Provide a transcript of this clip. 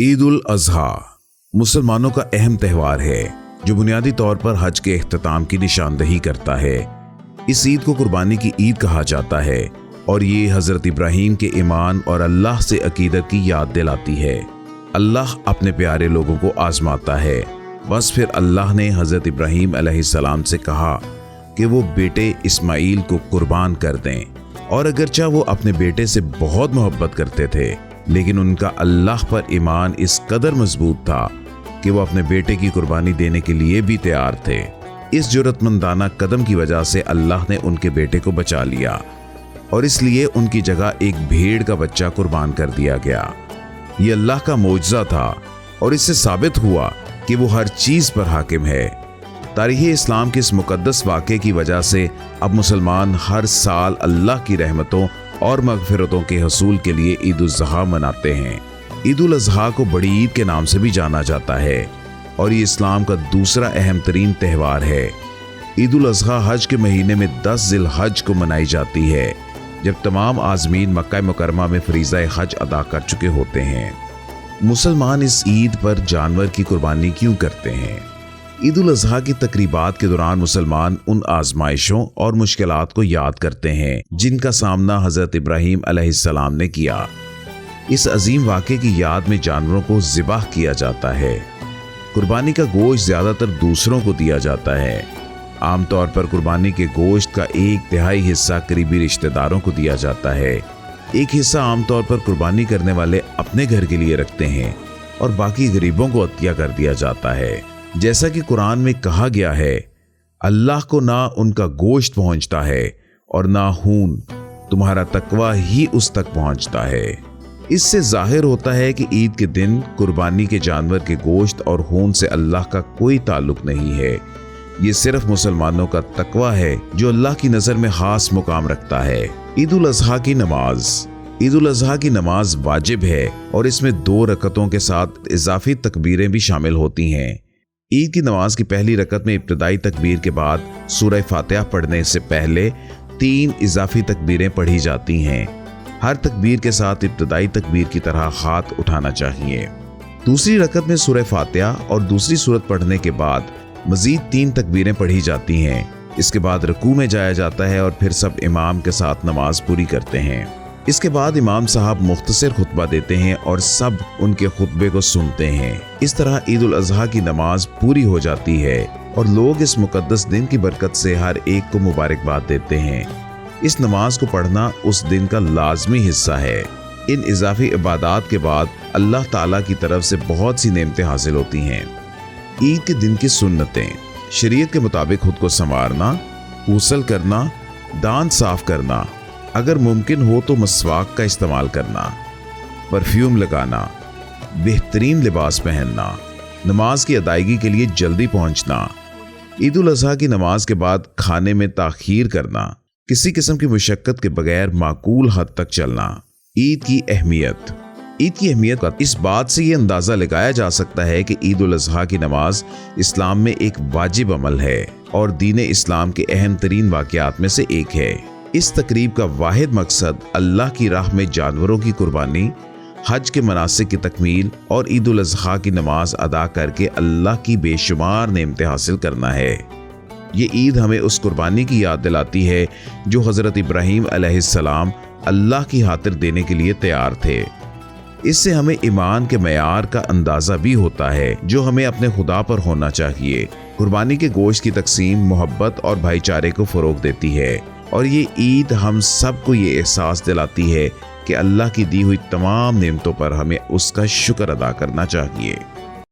ईद उल अजहा मुसलमानों का अहम त्यौहार है जो बुनियादी तौर पर हज के इख्तिताम की निशानदही करता है। इस ईद को कुर्बानी की ईद कहा जाता है और ये हजरत इब्राहीम के ईमान और अल्लाह से अकीदत की याद दिलाती है। अल्लाह अपने प्यारे लोगों को आजमाता है। बस फिर अल्लाह ने हजरत इब्राहीम अलैहिस्सलाम से कहा कि वो बेटे इस्माइल को कुर्बान कर दें, और अगरचा वो अपने बेटे से बहुत मोहब्बत करते थे, लेकिन उनका अल्लाह पर ईमान इस कदर मजबूत था कि वो अपने बेटे की कुर्बानी देने के लिए भी तैयार थे। इस जुर्रतमंदाना कदम की वजह से अल्लाह ने उनके बेटे को बचा लिया और इसलिए उनकी जगह एक भेड़ का बच्चा कुर्बान कर दिया गया। ये अल्लाह का मौजज़ा था और इससे साबित हुआ कि वो हर चीज़ पर हाकिम है। तारीख़ इस्लाम के इस मुक़द्दस वाक़े की वजह से अब मुसलमान हर साल अल्लाह की रहमतों और मग़फ़िरतों के हसूल के लिए ईद उल अज़हा मनाते हैं। ईद उल अज़हा को बड़ी ईद के नाम से भी जाना जाता है और ये इस्लाम का दूसरा अहम तरीन त्यौहार है। ईद उल अज़हा हज के महीने में 10 ज़िल-हज को मनाई जाती है, जब तमाम आज़मीन मक्का मुकर्रमा में फ़रीज़ा हज अदा कर चुके होते हैं। मुसलमान इस ईद पर जानवर की कुर्बानी क्यों करते हैं? ईद उल अज़हा की तकरीबात के दौरान मुसलमान उन आजमाइशों और मुश्किलात को याद करते हैं जिनका सामना हज़रत इब्राहीम अलैहिस्सलाम ने किया। इस अजीम वाक़े की याद में जानवरों को ज़िबाह किया जाता है। कुर्बानी का गोश्त ज़्यादातर दूसरों को दिया जाता है। आमतौर पर कुर्बानी के गोश्त का 1/3 हिस्सा करीबी रिश्तेदारों को दिया जाता है। एक हिस्सा आमतौर पर कुर्बानी करने वाले अपने घर के लिए रखते हैं और बाकी गरीबों को अतिया कर दिया जाता है। जैसा कि कुरान में कहा गया है, अल्लाह को ना उनका गोश्त पहुंचता है और ना खून, तुम्हारा तकवा ही उस तक पहुंचता है। इससे जाहिर होता है कि ईद के दिन कुर्बानी के जानवर के गोश्त और खून से अल्लाह का कोई ताल्लुक नहीं है। ये सिर्फ मुसलमानों का तकवा है जो अल्लाह की नज़र में खास मुकाम रखता है। ईद उल अज़हा की नमाज। ईद उल अज़हा की नमाज वाजिब है और इसमें 2 रकतों के साथ इजाफी तकबीरें भी शामिल होती हैं। ईद की नमाज की पहली रकत में इब्तिदाई तकबीर के बाद सूरह फातिहा पढ़ने से पहले 3 इजाफी तकबीरें पढ़ी जाती हैं। हर तकबीर के साथ इब्तिदाई तकबीर की तरह हाथ उठाना चाहिए। दूसरी रकत में सूरह फातिहा और दूसरी सूरत पढ़ने के बाद मजीद 3 तकबीरें पढ़ी जाती हैं। इसके बाद रुकू में जाया जाता है और फिर सब इमाम के साथ नमाज पूरी करते हैं। इसके बाद इमाम साहब मुख्तसर खुतबा देते हैं और सब उनके खुतबे को सुनते हैं। इस तरह ईद उल अज़हा की नमाज पूरी हो जाती है और लोग इस मुकद्दस दिन की बरकत से हर एक को मुबारकबाद देते हैं। इस नमाज को पढ़ना उस दिन का लाजमी हिस्सा है। इन इजाफी इबादत के बाद अल्लाह ताला की तरफ से बहुत सी नेमतें हासिल होती हैं। ईद के दिन की सुन्नतें। शरीयत के मुताबिक खुद को संवारना, गुस्ल करना, दांत साफ करना, अगर मुमकिन हो तो मसवाक का इस्तेमाल करना, परफ्यूम लगाना, बेहतरीन लिबास पहनना, नमाज की अदायगी के लिए जल्दी पहुंचना, ईद उल अज़हा की नमाज के बाद खाने में ताखीर करना, किसी किस्म की मुशक्कत के बगैर माकूल हद तक चलना। ईद की अहमियत। ईद की अहमियत का इस बात से ये अंदाज़ा लगाया जा सकता है कि ईद उल अज़हा की नमाज इस्लाम में एक वाजिब अमल है और दीन इस्लाम के अहम तरीन वाक़यात में से एक है। इस तकरीब का वाहिद मकसद अल्लाह की राह में जानवरों की कुर्बानी, हज के मनासिक की तकमील और ईद उल अज़हा की नमाज अदा करके अल्लाह की बेशुमार नेमतें हासिल करना है। ये ईद हमें उस कुर्बानी की याद दिलाती है जो हज़रत इब्राहीम अलैहिस्सलाम अल्लाह की खातिर देने के लिए तैयार थे। इससे हमें ईमान के मयार का अंदाज़ा भी होता है जो हमें अपने खुदा पर होना चाहिए। कुर्बानी के गोश्त की तकसीम मोहब्बत और भाईचारे को फ़रोग़ देती है और ये ईद हम सब को ये एहसास दिलाती है कि अल्लाह की दी हुई तमाम नेमतों पर हमें उसका शुक्र अदा करना चाहिए।